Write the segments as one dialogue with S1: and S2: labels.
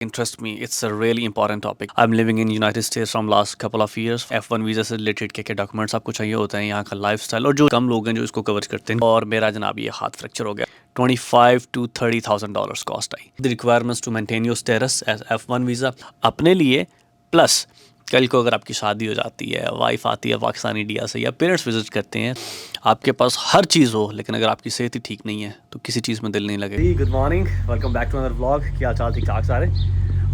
S1: Trust me, it's a really important topic. I'm living in United States from last couple of years. F1 visa से related क्या क्या documents आपको चाहिए होते हैं, यहाँ का लाइफस्टाइल और जो कम लोग हैं जो इसको कवर करते हैं। और मेरा जनाब ये हाथ फ्रैक्चर हो गया। 25 to $30,000 कॉस्ट आई। The requirements to maintain your status as F1 visa अपने लिए, प्लस कल को अगर आपकी शादी हो जाती है, वाइफ आती है पाकिस्तान इंडिया से या पेरेंट्स विजिट करते हैं, आपके पास हर चीज़ हो लेकिन अगर आपकी सेहत ही ठीक नहीं है तो किसी चीज़ में दिल नहीं लगेगा। Good morning, welcome back to another vlog. क्या चाल ठीक ठाक सारे।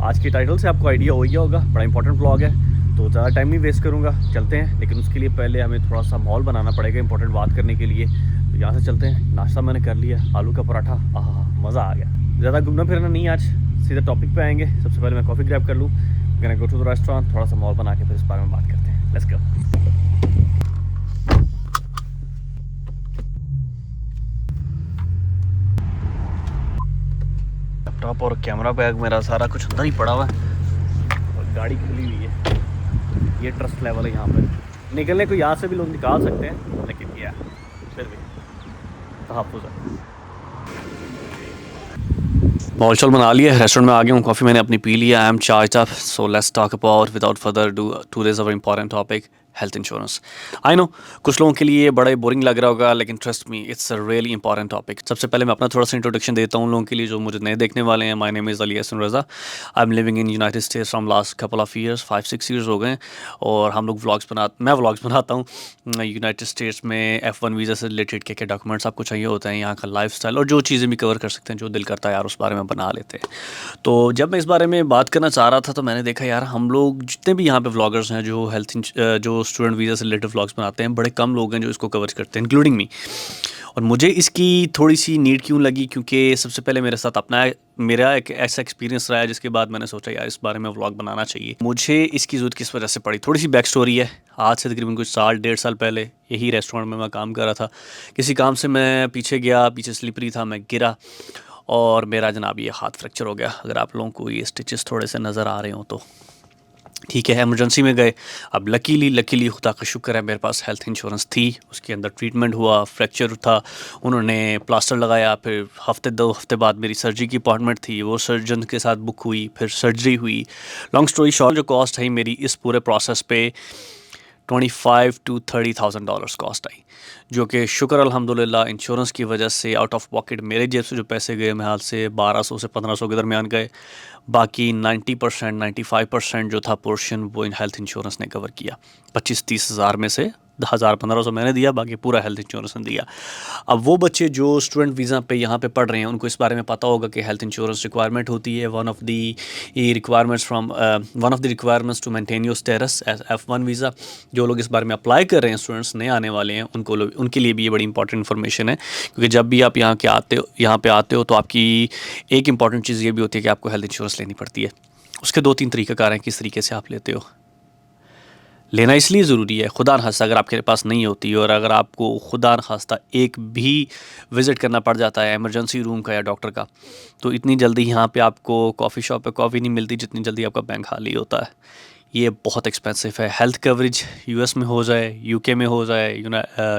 S1: आज के टाइटल से आपको आइडिया हो गया होगा, बड़ा इंपॉर्टेंट व्लॉग है तो ज़्यादा टाइम नहीं वेस्ट करूँगा, चलते हैं। लेकिन उसके लिए पहले हमें थोड़ा सा माहौल बनाना पड़ेगा इंपॉर्टेंट बात करने के लिए। तो यहाँ से चलते हैं। नाश्ता मैंने कर लिया, आलू का पराठा, मज़ा आ गया। ज़्यादा घूमना फिरना नहीं, आज सीधा टॉपिक पे आएंगे। सबसे पहले मैं कॉफ़ी ग्रैब कर लूँ, गो टू द रेस्टोरेंट, थोड़ा सा माहौल बना के फिर इस बारे में बात करते हैं। Let's go. लैपटॉप और कैमरा बैग मेरा सारा कुछ अंदर ही पड़ा हुआ है और गाड़ी खुली हुई है। ये ट्रस्ट लेवल है यहाँ पर। निकलने को यहाँ से भी लोग निकाल सकते हैं लेकिन यह फिर भी तहफ़्फ़ुज़ है। माहौल चल बना लिया, रेस्टोरेंट में आ गया हूँ, कॉफ़ी मैंने अपनी पी लिया। I am charge up, so let's talk about without further do today's our important topic, health insurance. I know कुछ लोगों के लिए बड़ा बोरिंग लग रहा होगा, लेकिन trust me it's a really important topic. सबसे पहले मैं अपना थोड़ा सा इंट्रोडक्शन देता हूँ लोगों के लिए जो मुझे नए देखने वाले हैं। My name is Ali.Chaudhry। I am living in United states from last couple of years, 5-6 years हो गए। और हम लोग मैं व्लॉग्स बनाता हूँ यूनाइटेड स्टेट्स में। F1 वीज़ा से रिलेटेड क्या क्या डॉक्यूमेंट्स आपको चाहिए होते हैं, यहाँ का लाइफस्टाइल और जो चीज़ें भी कवर कर सकते हैं, जो दिल करता है यार उस बारे में बना लेते हैं। तो जब मैं इस बारे में बात करना चाह रहा था तो मैंने देखा यार हम लोग जितने भी यहाँ पे व्लॉगर्स हैं जो जो स्टूडेंट वीज़ा से रिलेटेड व्लॉग्स बनाते हैं, बड़े कम लोग हैं जो इसको कवर करते हैं, इंक्लूडिंग मी। और मुझे इसकी थोड़ी सी नीड क्यों लगी, क्योंकि सबसे पहले मेरे साथ मेरा एक ऐसा एक्सपीरियंस रहा है जिसके बाद मैंने सोचा यार इस बारे में व्लॉग बनाना चाहिए। मुझे इसकी ज़रूरत किस वजह से पड़ी, थोड़ी सी बैक स्टोरी है। आज से तकरीबन कुछ 1.5 साल पहले यही रेस्टोरेंट में मैं काम कर रहा था। किसी काम से मैं पीछे गया, पीछे स्लिपरी था, मैं गिरा और मेरा जनाब ये हाथ फ्रैक्चर हो गया। अगर आप लोगों को ये स्टिचेस थोड़े से नज़र आ रहे हो तो ठीक है, इमरजेंसी में गए। अब लकीली खुदा का शुक्र है मेरे पास हेल्थ इंश्योरेंस थी, उसके अंदर ट्रीटमेंट हुआ, फ्रैक्चर था, उन्होंने प्लास्टर लगाया। फिर 2 हफ्ते बाद मेरी सर्जरी की अपॉइंटमेंट थी, वो सर्जन के साथ बुक हुई, फिर सर्जरी हुई। लॉन्ग स्टोरी शॉर्ट, जो कॉस्ट है मेरी इस पूरे प्रोसेस पे 25 to $30,000 कॉस्ट आई, जो कि शुक्र अल्हम्दुलिल्लाह इंश्योरेंस की वजह से आउट ऑफ पॉकेट मेरे जेब से जो पैसे गए मेरे हाल से 1200 से 1500 के दरमियान गए। बाकी 90% 95% जो था पोर्शन वो इन हेल्थ इंश्योरेंस ने कवर किया। 25-30 हज़ार में से 1000-1500 मैंने दिया, बाकी पूरा हेल्थ इंश्योरेंस ने दिया। अब वो बच्चे जो स्टूडेंट वीज़ा पे यहाँ पे पढ़ रहे हैं उनको इस बारे में पता होगा कि हेल्थ इंश्योरेंस रिक्वायरमेंट होती है। One of the requirements to maintain your status as F1 visa. जो लोग इस बारे में अप्लाई कर रहे हैं, स्टूडेंट्स नए आने वाले हैं, उनके लिए भी ये बड़ी इंपॉर्टेंट इन्फॉर्मेशन है। क्योंकि जब भी आप यहाँ पे आते हो तो आपकी एक इंपॉर्टेंट चीज़ ये भी होती है कि आपको हेल्थ इंश्योरेंस लेनी पड़ती है। उसके 2-3 तरीक़ाकार हैं किस तरीके से आप लेते हो। लेना इसलिए ज़रूरी है, खुदा न खास्ता अगर आपके पास नहीं होती और अगर आपको खुदा न खास्ता एक भी विज़िट करना पड़ जाता है इमरजेंसी रूम का या डॉक्टर का, तो इतनी जल्दी यहाँ पे आपको कॉफ़ी शॉप पे कॉफ़ी नहीं मिलती जितनी जल्दी आपका बैंक खाली होता है। ये बहुत एक्सपेंसिव है। हेल्थ कवरेज US में हो जाए, UK में हो जाए,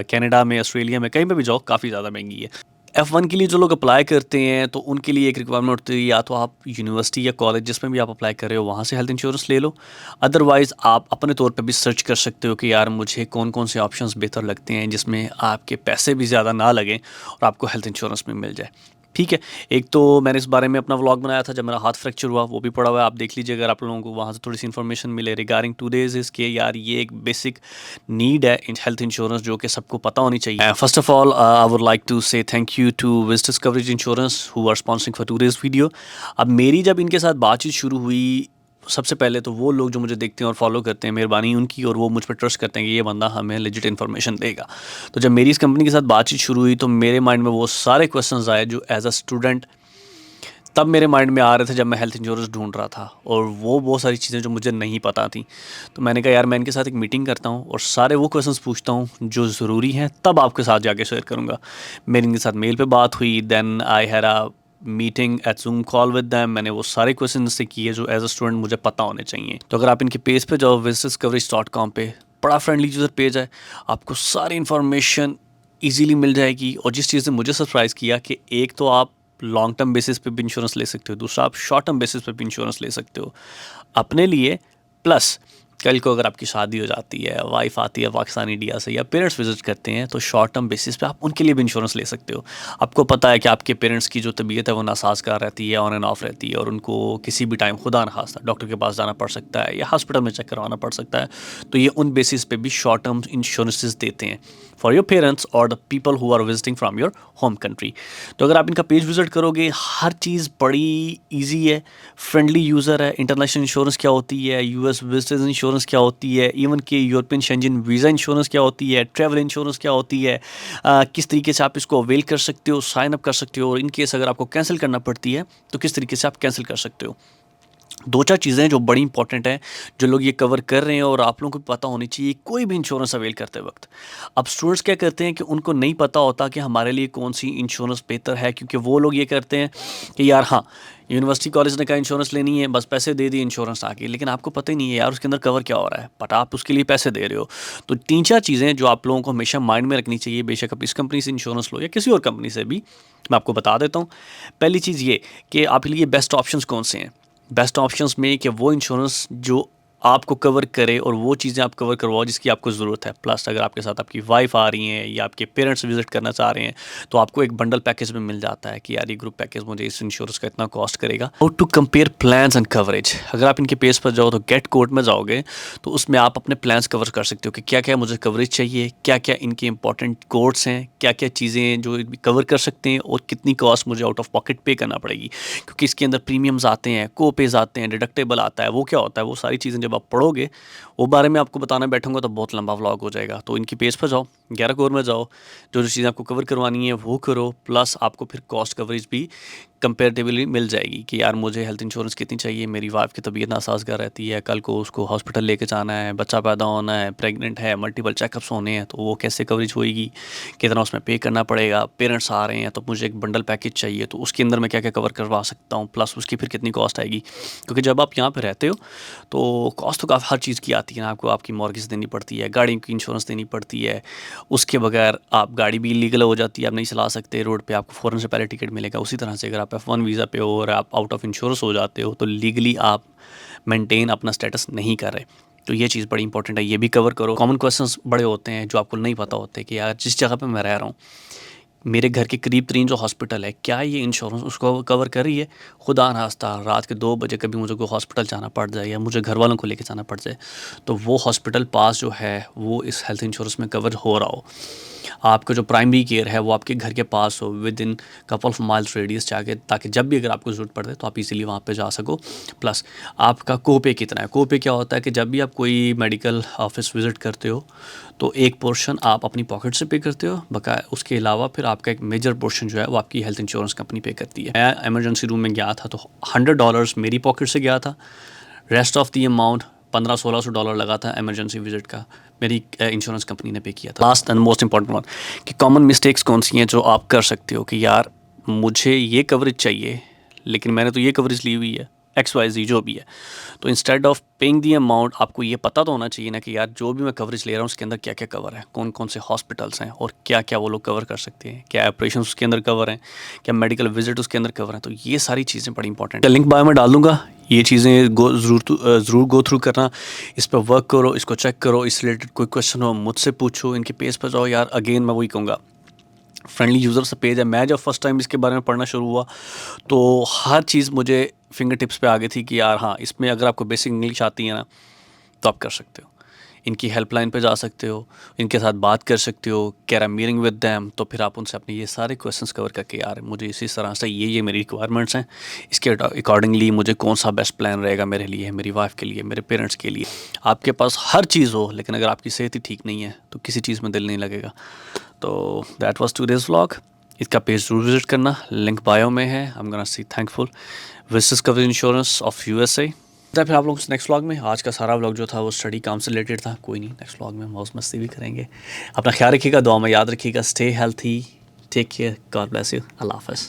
S1: कनाडा में, ऑस्ट्रेलिया में, कहीं पे भी जाओ, काफ़ी ज़्यादा महंगी है। F1 के लिए जो लोग अप्लाई करते हैं तो उनके लिए एक रिक्वायरमेंट होती है, या तो आप यूनिवर्सिटी या कॉलेज जिसमें भी आप अप्लाई कर रहे हो वहाँ से हेल्थ इंश्योरेंस ले लो। अदरवाइज़ आप अपने तौर पे भी सर्च कर सकते हो कि यार मुझे कौन कौन से ऑप्शंस बेहतर लगते हैं जिसमें आपके पैसे भी ज़्यादा ना लगें और आपको हेल्थ इंश्योरेंस भी मिल जाए। ठीक है, एक तो मैंने इस बारे में अपना व्लॉग बनाया था जब मेरा हाथ फ्रैक्चर हुआ, वो भी पड़ा हुआ है, आप देख लीजिए अगर आप लोगों को वहाँ से थोड़ी सी इन्फॉर्मेशन मिले रिगार्डिंग टुडेज इज़ के यार ये एक बेसिक नीड है इन हेल्थ इंश्योरेंस जो कि सबको पता होनी चाहिए। First of all I would like to say thank you to Visitors Coverage insurance who are sponsoring for today's video. अब मेरी जब इनके साथ बातचीत शुरू हुई, सबसे पहले तो वो लोग जो मुझे देखते हैं और फॉलो करते हैं, मेहरबानी उनकी, और वो मुझ पर ट्रस्ट करते हैं कि ये बंदा हमें लेजिट इन्फॉर्मेशन देगा। तो जब मेरी इस कंपनी के साथ बातचीत शुरू हुई तो मेरे माइंड में वो सारे क्वेश्चंस आए जो एज अ स्टूडेंट तब मेरे माइंड में आ रहे थे जब मैं हेल्थ इंश्योरेंस ढूंढ रहा था, और वो बहुत सारी चीज़ें जो मुझे नहीं पता थी। तो मैंने कहा यार मैं इनके साथ एक मीटिंग करता हूँ और सारे वो क्वेश्चंस पूछता हूँ जो ज़रूरी हैं, तब आपके साथ जाके शेयर करूँगा। मेरी इनके साथ मेल पे बात हुई, then I had a meeting at Zoom call with them. मैंने वो सारे क्वेश्चन से किए जो एज अ स्टूडेंट मुझे पता होने चाहिए। तो अगर आप इनके पेज पे जाओ visitorscoverage.com पे, बड़ा फ्रेंडली यूज़र पेज है, आपको सारी इन्फॉर्मेशन ईजीली मिल जाएगी। और जिस चीज़ ने मुझे सरप्राइज़ किया कि एक तो आप लॉन्ग टर्म बेसिस पे भी इंश्योरेंस ले सकते हो, दूसरा आप शॉर्ट टर्म बेसिस पे भी इंश्योरेंस ले सकते हो अपने लिए। प्लस कल को अगर आपकी शादी हो जाती है, वाइफ आती है पाकिस्तान इंडिया से, या पेरेंट्स विजिट करते हैं, तो शॉर्ट टर्म बेसिस पे आप उनके लिए भी इंश्योरेंस ले सकते हो। आपको पता है कि आपके पेरेंट्स की जो तबीयत है वो नासाजगार रहती है, ऑन एंड ऑफ रहती है, और उनको किसी भी टाइम खुदा न खास्ता डॉक्टर के पास जाना पड़ सकता है या हॉस्पिटल में चेक करवाना पड़ सकता है। तो ये उन बेसिस पे भी शॉर्ट टर्म इंश्योरेंसेज देते हैं फॉर योर पेरेंट्स और the people who are visiting from your home country. तो अगर आप इनका पेज विजिट करोगे, हर चीज़ बड़ी ईजी है, फ्रेंडली यूज़र है। इंटरनेशनल इंश्योरेंस क्या होती है, यूएस विजिटर्स इंश्योरेंस क्या होती है, इवन कि यूरोपियन शेंजन वीज़ा इंश्योरेंस क्या होती है, ट्रैवल इंश्योरेंस क्या होती है, किस तरीके से आप इसको अवेल कर सकते हो, साइन अप कर सकते हो, और इन केस अगर आपको कैंसिल करना पड़ती है तो किस तरीके से आप कैंसिल कर सकते हो। दो चार चीज़ें जो बड़ी इंपॉर्टेंट हैं, जो लोग ये कवर कर रहे हैं और आप लोगों को पता होनी चाहिए कोई भी इंश्योरेंस अवेल करते वक्त। अब स्टूडेंट्स क्या करते हैं कि उनको नहीं पता होता कि हमारे लिए कौन सी इंश्योरेंस बेहतर है, क्योंकि वो लोग ये करते हैं कि यार हाँ, यूनिवर्सिटी कॉलेज ने कहा इंश्योरेंस लेनी है, बस पैसे दे दिए इंश्योरेंस आके, लेकिन आपको पता ही नहीं है यार उसके अंदर कवर क्या हो रहा है, बट आप उसके लिए पैसे दे रहे हो। तो तीन चार चीज़ें जो आप लोगों को हमेशा माइंड में रखनी चाहिए, बेशक आप इस कंपनी से इंश्योरेंस लो या किसी और कंपनी से भी, मैं आपको बता देता हूँ। पहली चीज़ ये कि आपके लिए बेस्ट ऑप्शंस कौन से हैं। बेस्ट ऑप्शंस में कि वो इंश्योरेंस जो आपको कवर करे और वो चीज़ें आप कवर करवाओ जिसकी आपको ज़रूरत है। प्लस अगर आपके साथ आपकी वाइफ आ रही हैं या आपके पेरेंट्स विजिट करना चाह रहे हैं, तो आपको एक बंडल पैकेज में मिल जाता है कि यार ये ग्रुप पैकेज मुझे इस इंश्योरेंस का इतना कॉस्ट करेगा। How to compare plans and coverage. अगर आप इनके पेज पर जाओ तो गेट कोड में जाओगे तो उसमें आप अपने प्लान्स कवर कर सकते हो कि क्या क्या मुझे कवरेज चाहिए, क्या क्या इनके इंपॉर्टेंट कोड्स हैं, क्या क्या चीज़ें जो कवर कर सकते हैं, और कितनी कॉस्ट मुझे आउट ऑफ पॉकेट पे करना पड़ेगी, क्योंकि इसके अंदर प्रीमियम्स आते हैं, को पेज आते हैं, डिडक्टेबल आता है। वो क्या होता है, वो सारी चीज़ें जब आप पढ़ोगे, वो बारे में आपको बताना बैठूंगा तो बहुत लंबा व्लॉग हो जाएगा। तो इनकी पेज पर जाओ, 11 कोर में जाओ, जो जो चीज़ें आपको कवर करवानी है वो करो, प्लस आपको फिर कॉस्ट कवरेज भी कंपेरेटिवली मिल जाएगी कि यार मुझे हेल्थ इंश्योरेंस कितनी चाहिए, मेरी वाइफ की तबीयत नासाजगार रहती है, कल को उसको हॉस्पिटल लेके जाना है, बच्चा पैदा होना है, प्रेग्नेंट है, मल्टीपल चेकअप्स होने हैं, तो वो कैसे कवरेज होएगी, कितना उसमें पे करना पड़ेगा, पेरेंट्स आ रहे हैं तो मुझे एक बंडल पैकेज चाहिए, तो उसके अंदर मैं क्या क्या कवर करवा सकता हूँ, प्लस उसकी फिर कितनी कॉस्ट आएगी। क्योंकि जब आप यहाँ पर रहते हो तो कॉस्ट तो काफ़ी हर चीज़ की आती है ना, आपको आपकी मॉर्गेज देनी पड़ती है, गाड़ी की इंश्योरेंस देनी पड़ती है, उसके बगैर आप गाड़ी भी इलीगल हो जाती है, आप नहीं चला सकते रोड पे, आपको फ़ौरन से पहले टिकट मिलेगा। उसी तरह से अगर आप F1 वीज़ा पे हो और आप आउट ऑफ इंश्योरेंस हो जाते हो तो लीगली आप मेंटेन अपना स्टेटस नहीं कर रहे। तो ये चीज़ बड़ी इंपॉर्टेंट है, ये भी कवर करो। कॉमन क्वेश्चंस बड़े होते हैं जो आपको नहीं पता होते कि यार जिस जगह पे मैं रह रहा हूँ, मेरे घर के करीब तरीन जो हॉस्पिटल है, क्या ये इंश्योरेंस उसको कवर कर रही है। खुदा नास्ता रात के 2 बजे कभी मुझे कोई हॉस्पिटल जाना पड़ जाए या मुझे घर वालों को लेके जाना पड़ जाए, तो वो हॉस्पिटल पास जो है वो इस हेल्थ इंश्योरेंस में कवर हो रहा हो। आपका जो प्राइमरी केयर है वो आपके घर के पास हो, with in couple of miles radius जाके, ताकि जब भी अगर आपको ज़रूरत पड़े तो आप इजीली वहाँ पे जा सको। प्लस आपका कोपे कितना है। कोपे क्या होता है कि जब भी आप कोई मेडिकल ऑफिस विज़िट करते हो तो एक पोर्शन आप अपनी पॉकेट से पे करते हो, बकाया उसके अलावा फिर आपका एक मेजर पोर्शन जो है वो आपकी हेल्थ इंश्योरेंस कंपनी पे करती है। मैं एमरजेंसी रूम में गया था तो $100 मेरी पॉकेट से गया था, रेस्ट ऑफ दी अमाउंट $1500-1600 लगा था एमरजेंसी विजिट का, मेरी इंश्योरेंस कंपनी ने पे किया था। Last and most important one कि कॉमन मिस्टेक्स कौन सी हैं जो आप कर सकते हो कि यार मुझे ये कवरेज चाहिए लेकिन मैंने तो ये कवरेज ली हुई है, XYZ जो भी है। तो instead of paying the amount, आपको ये पता तो होना चाहिए ना कि यार जो भी मैं कवरेज ले रहा हूँ उसके अंदर क्या क्या कवर है, कौन कौन से हॉस्पिटल्स हैं और क्या क्या वो लोग कवर कर सकते हैं, क्या ऑपरेशन उसके अंदर कवर हैं, क्या मेडिकल विजिट उसके अंदर कवर हैं। तो ये सारी चीज़ें बड़ी इंपॉर्टेंट है। लिंक बायो में डाल दूंगा, ये चीज़ें ज़रूर गो थ्रू करना, इस पर वर्क करो, इसको चेक करो। इस रिलेटेड कोई क्वेश्चन हो मुझसे पूछो, इनके पेज पर जाओ। यार अगेन मैं वही कहूँगा, फ्रेंडली यूज़र से पेज है। मैं जब फर्स्ट टाइम इसके बारे में पढ़ना शुरू हुआ तो हर चीज़ मुझे फिंगर टिप्स पे आ गई थी कि यार हाँ, इसमें अगर आपको बेसिक इंग्लिश आती है ना तो आप कर सकते हो। इनकी हेल्पलाइन पे जा सकते हो, इनके साथ बात कर सकते हो, कैर अ मीटिंग विद दैम, तो फिर आप उनसे अपने ये सारे क्वेश्चंस कवर करके यार मुझे इसी तरह से ये मेरी रिक्वायरमेंट्स हैं, इसके अकॉर्डिंगली मुझे कौन सा बेस्ट प्लान रहेगा मेरे लिए, मेरी वाइफ के लिए, मेरे पेरेंट्स के लिए। आपके पास हर चीज़ हो लेकिन अगर आपकी सेहत ही ठीक नहीं है तो किसी चीज़ में दिल नहीं लगेगा। तो दैट वाज टुडेज़ व्लॉग। इसका पेज जरूर विजिट करना, लिंक बायो में है। I am gonna see thankful visit cover insurance of USA। फिर आप लोग नेक्स्ट व्लॉग में, आज का सारा व्लॉग जो था वो स्टडी काम से रिलेटेड था, कोई नहीं नेक्स्ट व्लॉग में मौज मस्ती भी करेंगे। अपना ख्याल रखिएगा, दुआ में याद रखिएगा, stay healthy, take care, God bless you, अल्लाह हाफ़िज़।